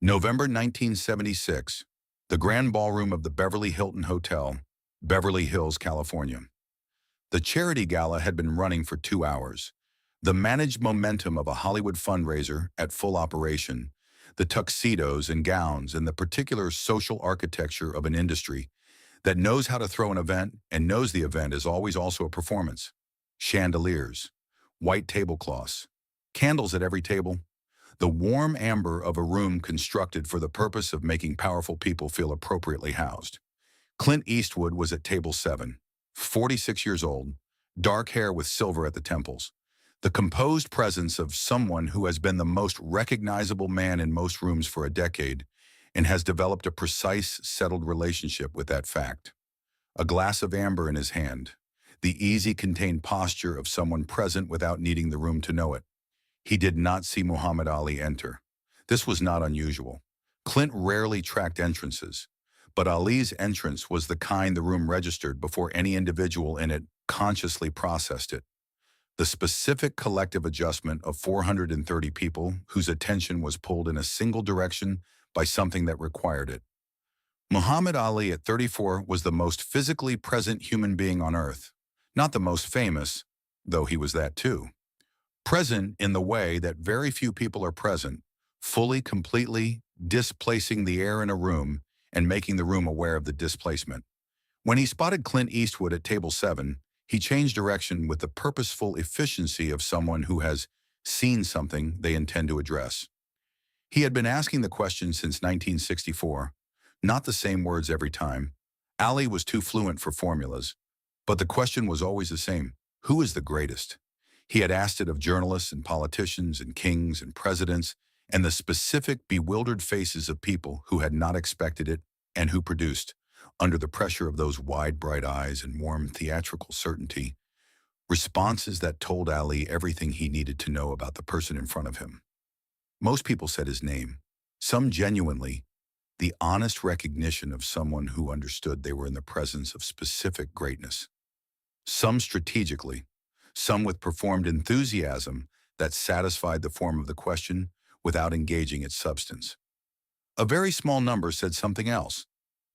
November 1976, the Grand Ballroom of the Beverly Hilton Hotel, Beverly Hills, California. The charity gala had been running for 2 hours. The managed momentum of a Hollywood fundraiser at full operation, the tuxedos and gowns, and the particular social architecture of an industry that knows how to throw an event and knows the event is always also a performance. Chandeliers, white tablecloths, candles at every table, the warm amber of a room constructed for the purpose of making powerful people feel appropriately housed. Clint Eastwood was at table 7, 46 years old, dark hair with silver at the temples. The composed presence of someone who has been the most recognizable man in most rooms for a decade and has developed a precise, settled relationship with that fact. A glass of amber in his hand, the easy, contained posture of someone present without needing the room to know it. He did not see Muhammad Ali enter. This was not unusual. Clint rarely tracked entrances, but Ali's entrance was the kind the room registered before any individual in it consciously processed it. The specific collective adjustment of 430 people whose attention was pulled in a single direction by something that required it. Muhammad Ali at 34 was the most physically present human being on earth. Not the most famous, though he was that too. Present in the way that very few people are present, fully, completely displacing the air in a room and making the room aware of the displacement. When he spotted Clint Eastwood at table 7, he changed direction with the purposeful efficiency of someone who has seen something they intend to address. He had been asking the question since 1964, not the same words every time. Ali was too fluent for formulas, but the question was always the same: who is the greatest? He had asked it of journalists and politicians and kings and presidents, and the specific, bewildered faces of people who had not expected it and who produced, under the pressure of those wide, bright eyes and warm, theatrical certainty, responses that told Ali everything he needed to know about the person in front of him. Most people said his name, some genuinely, the honest recognition of someone who understood they were in the presence of specific greatness. Some strategically, some with performed enthusiasm that satisfied the form of the question without engaging its substance. A very small number said something else.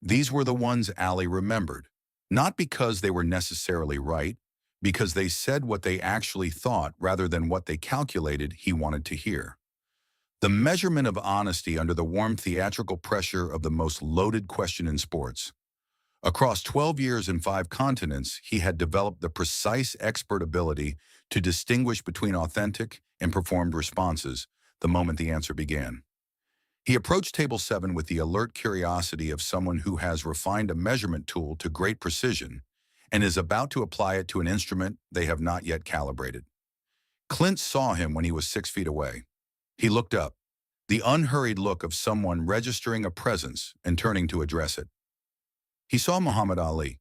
These were the ones Ali remembered, not because they were necessarily right, because they said what they actually thought rather than what they calculated he wanted to hear. The measurement of honesty under the warm theatrical pressure of the most loaded question in sports. Across 12 years and 5 continents, he had developed the precise expert ability to distinguish between authentic and performed responses the moment the answer began. He approached table 7 with the alert curiosity of someone who has refined a measurement tool to great precision and is about to apply it to an instrument they have not yet calibrated. Clint saw him when he was 6 feet away. He looked up, the unhurried look of someone registering a presence and turning to address it. He saw Muhammad Ali.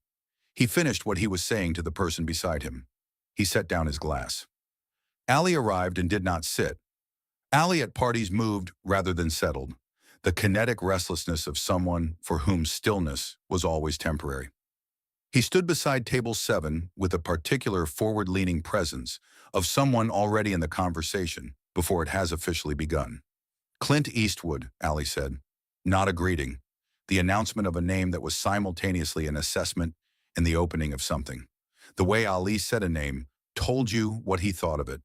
He finished what he was saying to the person beside him. He set down his glass. Ali arrived and did not sit. Ali at parties moved rather than settled, the kinetic restlessness of someone for whom stillness was always temporary. He stood beside table 7 with a particular forward-leaning presence of someone already in the conversation before it has officially begun. Clint Eastwood, Ali said. Not a greeting. The announcement of a name that was simultaneously an assessment and the opening of something. The way Ali said a name told you what he thought of it.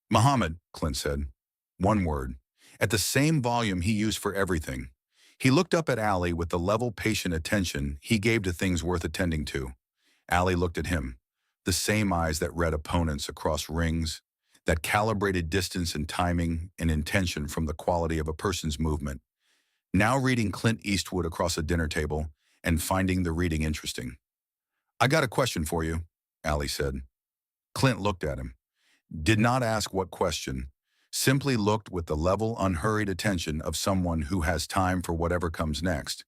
Muhammad, Clint said. One word. At the same volume he used for everything. He looked up at Ali with the level, patient attention he gave to things worth attending to. Ali looked at him, the same eyes that read opponents across rings, that calibrated distance and timing and intention from the quality of a person's movement. Now reading Clint Eastwood across a dinner table and finding the reading interesting. I got a question for you, Ali said. Clint looked at him. Did not ask what question, simply looked with the level, unhurried attention of someone who has time for whatever comes next.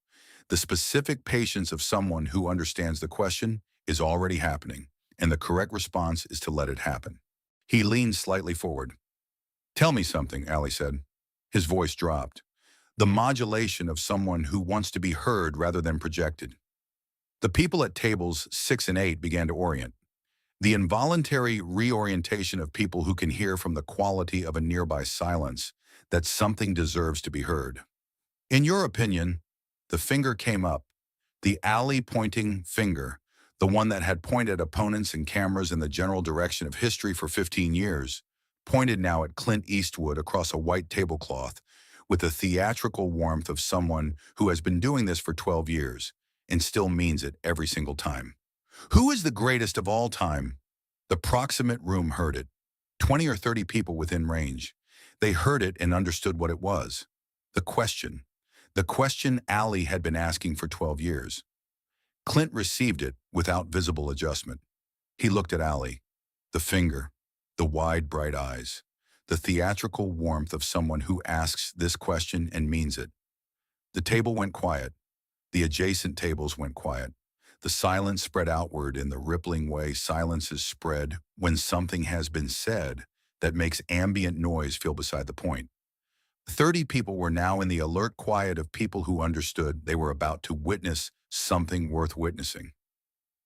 The specific patience of someone who understands the question is already happening, and the correct response is to let it happen. He leaned slightly forward. Tell me something, Ali said. His voice dropped. The modulation of someone who wants to be heard rather than projected. The people at tables 6 and 8 began to orient. The involuntary reorientation of people who can hear from the quality of a nearby silence that something deserves to be heard. In your opinion, the finger came up. The alley pointing finger, the one that had pointed opponents and cameras in the general direction of history for 15 years, pointed now at Clint Eastwood across a white tablecloth with the theatrical warmth of someone who has been doing this for 12 years and still means it every single time. Who is the greatest of all time? The proximate room heard it. 20 or 30 people within range. They heard it and understood what it was. The question. The question Ali had been asking for 12 years. Clint received it without visible adjustment. He looked at Ali. The finger, the wide, bright eyes, the theatrical warmth of someone who asks this question and means it. The table went quiet. The adjacent tables went quiet. The silence spread outward in the rippling way silences spread when something has been said that makes ambient noise feel beside the point. 30 people were now in the alert quiet of people who understood they were about to witness something worth witnessing.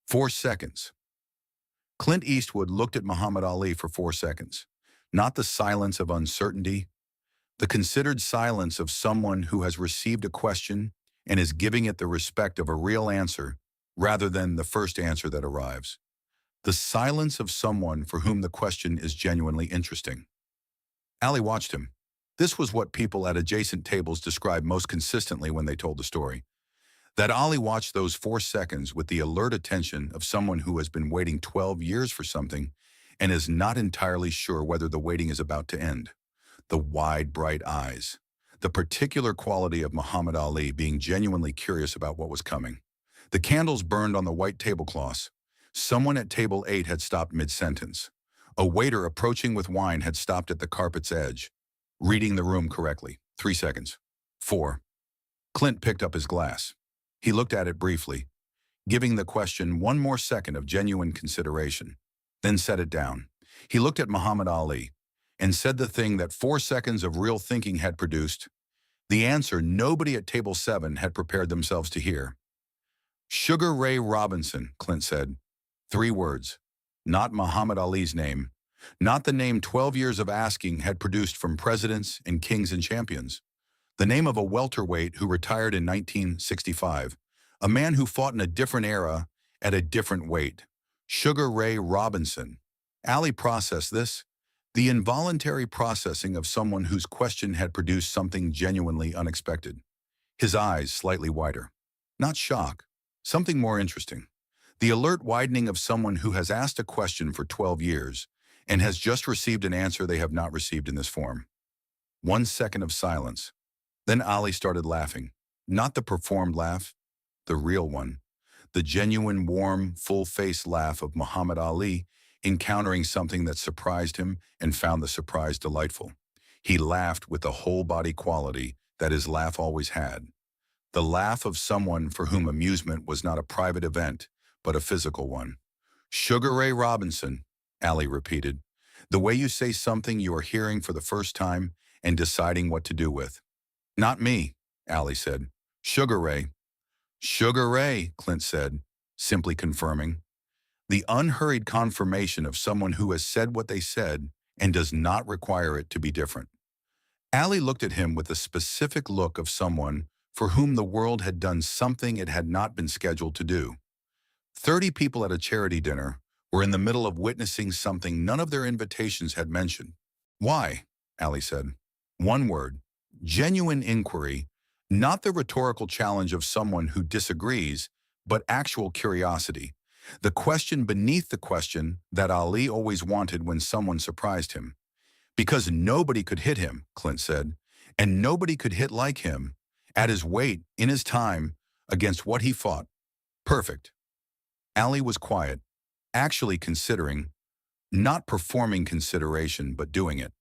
4 seconds. Clint Eastwood looked at Muhammad Ali for 4 seconds. Not the silence of uncertainty, the considered silence of someone who has received a question and is giving it the respect of a real answer rather than the first answer that arrives. The silence of someone for whom the question is genuinely interesting. Ali watched him. This was what people at adjacent tables described most consistently when they told the story. That Ali watched those 4 seconds with the alert attention of someone who has been waiting 12 years for something and is not entirely sure whether the waiting is about to end. The wide, bright eyes. The particular quality of Muhammad Ali being genuinely curious about what was coming. The candles burned on the white tablecloths. Someone at table 8 had stopped mid-sentence. A waiter approaching with wine had stopped at the carpet's edge. Reading the room correctly. 3 seconds. 4. Clint picked up his glass. He looked at it briefly, giving the question one more second of genuine consideration, then set it down. He looked at Muhammad Ali and said the thing that 4 seconds of real thinking had produced, the answer nobody at table 7 had prepared themselves to hear. Sugar Ray Robinson, Clint said. 3 words. Not Muhammad Ali's name. Not the name 12 years of asking had produced from presidents and kings and champions. The name of a welterweight who retired in 1965. A man who fought in a different era at a different weight. Sugar Ray Robinson. Ali processed this. The involuntary processing of someone whose question had produced something genuinely unexpected. His eyes slightly wider. Not shock. Something more interesting. The alert widening of someone who has asked a question for 12 years and has just received an answer they have not received in this form. 1 second of silence. Then Ali started laughing. Not the performed laugh, the real one. The genuine, warm, full-face laugh of Muhammad Ali encountering something that surprised him and found the surprise delightful. He laughed with the whole-body quality that his laugh always had. The laugh of someone for whom amusement was not a private event, but a physical one. Sugar Ray Robinson, Ali repeated. The way you say something you are hearing for the first time and deciding what to do with. Not me, Ali said. Sugar Ray. Sugar Ray, Clint said, simply confirming. The unhurried confirmation of someone who has said what they said and does not require it to be different. Ali looked at him with the specific look of someone for whom the world had done something it had not been scheduled to do. 30 people at a charity dinner were in the middle of witnessing something none of their invitations had mentioned. Why? Ali said. 1 word. Genuine inquiry, not the rhetorical challenge of someone who disagrees, but actual curiosity. The question beneath the question that Ali always wanted when someone surprised him. Because nobody could hit him, Clint said, and nobody could hit like him, at his weight, in his time, against what he fought. Perfect. Ali was quiet, actually considering, not performing consideration, but doing it.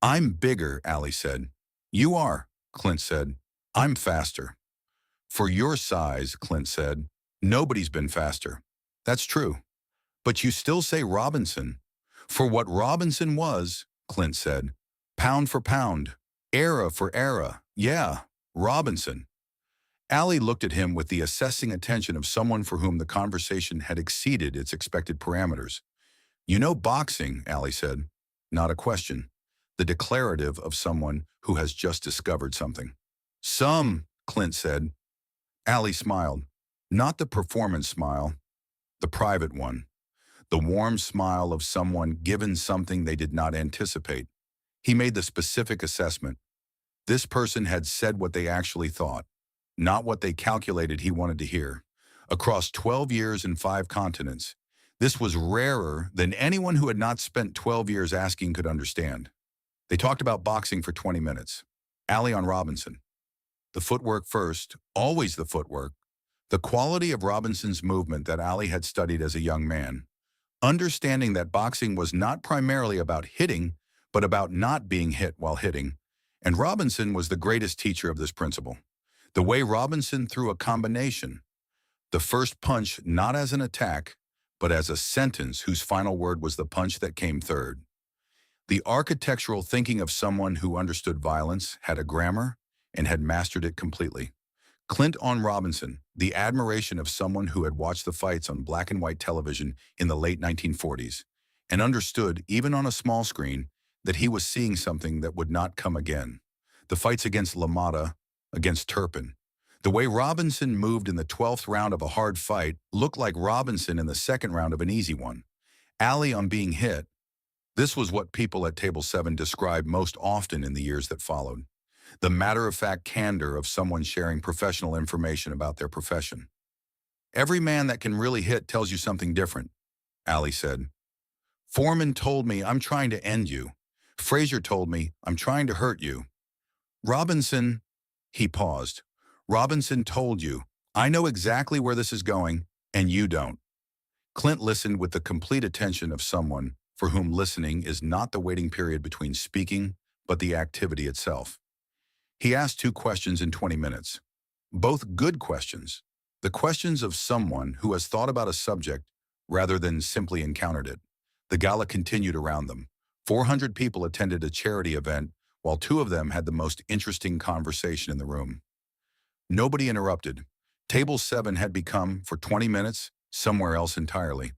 I'm bigger, Ali said. You are, Clint said. I'm faster. For your size, Clint said, nobody's been faster. That's true. But you still say Robinson. For what Robinson was, Clint said. Pound for pound. Era for era. Yeah, Robinson. Ali looked at him with the assessing attention of someone for whom the conversation had exceeded its expected parameters. You know boxing, Ali said. Not a question. The declarative of someone who has just discovered something. Some, Clint said. Ali smiled. Not the performance smile, the private one. The warm smile of someone given something they did not anticipate. He made the specific assessment. This person had said what they actually thought, not what they calculated he wanted to hear. Across 12 years and 5 continents, this was rarer than anyone who had not spent 12 years asking could understand. They talked about boxing for 20 minutes. Ali on Robinson. The footwork first, always the footwork. The quality of Robinson's movement that Ali had studied as a young man. Understanding that boxing was not primarily about hitting, but about not being hit while hitting. And Robinson was the greatest teacher of this principle. The way Robinson threw a combination. The first punch not as an attack, but as a sentence whose final word was the punch that came third. The architectural thinking of someone who understood violence, had a grammar, and had mastered it completely. Clint on Robinson, the admiration of someone who had watched the fights on black and white television in the late 1940s, and understood, even on a small screen, that he was seeing something that would not come again. The fights against LaMotta, against Turpin. The way Robinson moved in the 12th round of a hard fight looked like Robinson in the 2nd round of an easy one. Ali on being hit. This was what people at Table 7 described most often in the years that followed. The matter-of-fact candor of someone sharing professional information about their profession. Every man that can really hit tells you something different, Ali said. Foreman told me I'm trying to end you. Frazier told me I'm trying to hurt you. Robinson, he paused. Robinson told you, I know exactly where this is going, and you don't. Clint listened with the complete attention of someone for whom listening is not the waiting period between speaking, but the activity itself. He asked 2 questions in 20 minutes. Both good questions. The questions of someone who has thought about a subject rather than simply encountered it. The gala continued around them. 400 people attended a charity event, while 2 of them had the most interesting conversation in the room. Nobody interrupted. Table 7 had become, for 20 minutes, somewhere else entirely.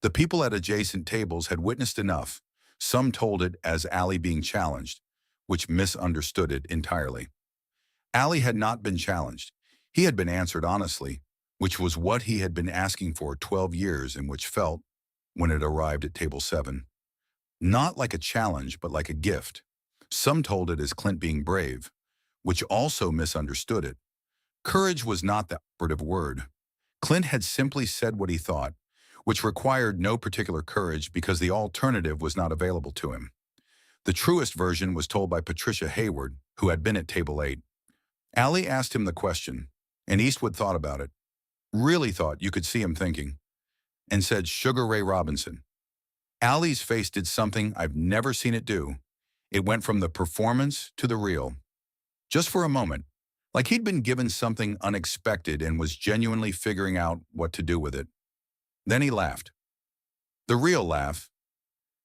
The people at adjacent tables had witnessed enough. Some told it as Ali being challenged, which misunderstood it entirely. Ali had not been challenged. He had been answered honestly, which was what he had been asking for 12 years and which felt, when it arrived at Table 7, not like a challenge, but like a gift. Some told it as Clint being brave, which also misunderstood it. Courage was not the operative word. Clint had simply said what he thought, which required no particular courage because the alternative was not available to him. The truest version was told by Patricia Hayward, who had been at Table 8. Ali asked him the question, and Eastwood thought about it, really thought you could see him thinking, and said Sugar Ray Robinson. Ali's face did something I've never seen it do. It went from the performance to the real. Just for a moment, like he'd been given something unexpected and was genuinely figuring out what to do with it. Then he laughed. The real laugh.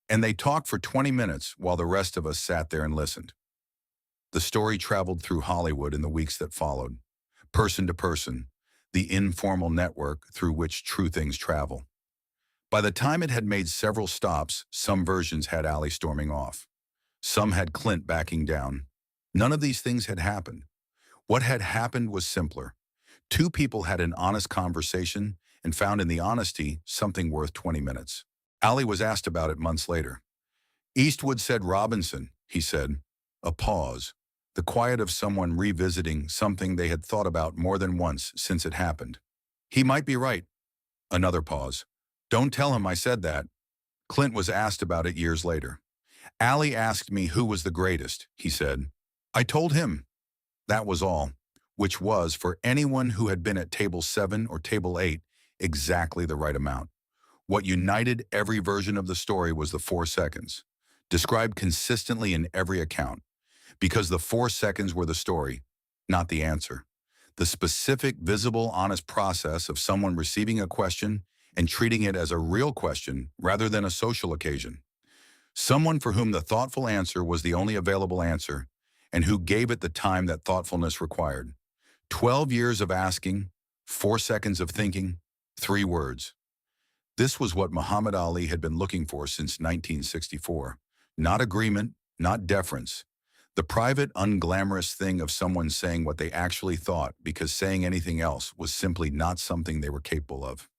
And they talked for 20 minutes while the rest of us sat there and listened. The story traveled through Hollywood in the weeks that followed, person to person, the informal network through which true things travel. By the time it had made several stops, some versions had Ali storming off. Some had Clint backing down. None of these things had happened. What had happened was simpler. 2 people had an honest conversation and found in the honesty something worth 20 minutes. Ali was asked about it months later. Eastwood said Robinson, he said. A pause. The quiet of someone revisiting something they had thought about more than once since it happened. He might be right. Another pause. Don't tell him I said that. Clint was asked about it years later. Ali asked me who was the greatest, he said. I told him. That was all, which was, for anyone who had been at Table 7 or Table 8, exactly the right amount. What united every version of the story was the 4 seconds, described consistently in every account, because the 4 seconds were the story, not the answer. The specific, visible, honest process of someone receiving a question and treating it as a real question rather than a social occasion. Someone for whom the thoughtful answer was the only available answer and who gave it the time that thoughtfulness required. 12 years of asking, 4 seconds of thinking, 3 words. This was what Muhammad Ali had been looking for since 1964. Not agreement, not deference. The private, unglamorous thing of someone saying what they actually thought because saying anything else was simply not something they were capable of.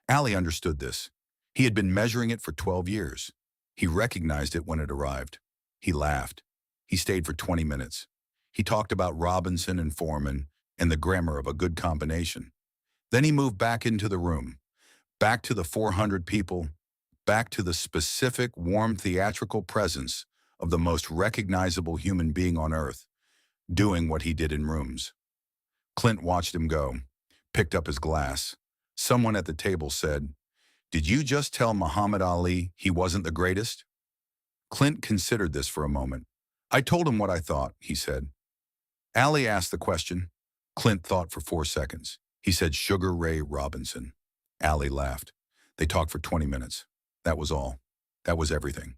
Ali understood this. He had been measuring it for 12 years. He recognized it when it arrived. He laughed. He stayed for 20 minutes. He talked about Robinson and Foreman and the grammar of a good combination. Then he moved back into the room, back to the 400 people, back to the specific, warm, theatrical presence of the most recognizable human being on earth, doing what he did in rooms. Clint watched him go, picked up his glass. Someone at the table said, "Did you just tell Muhammad Ali he wasn't the greatest?" Clint considered this for a moment. "I told him what I thought," he said. Ali asked the question. Clint thought for 4 seconds. He said, "Sugar Ray Robinson." Ali laughed. They talked for 20 minutes. That was all. That was everything.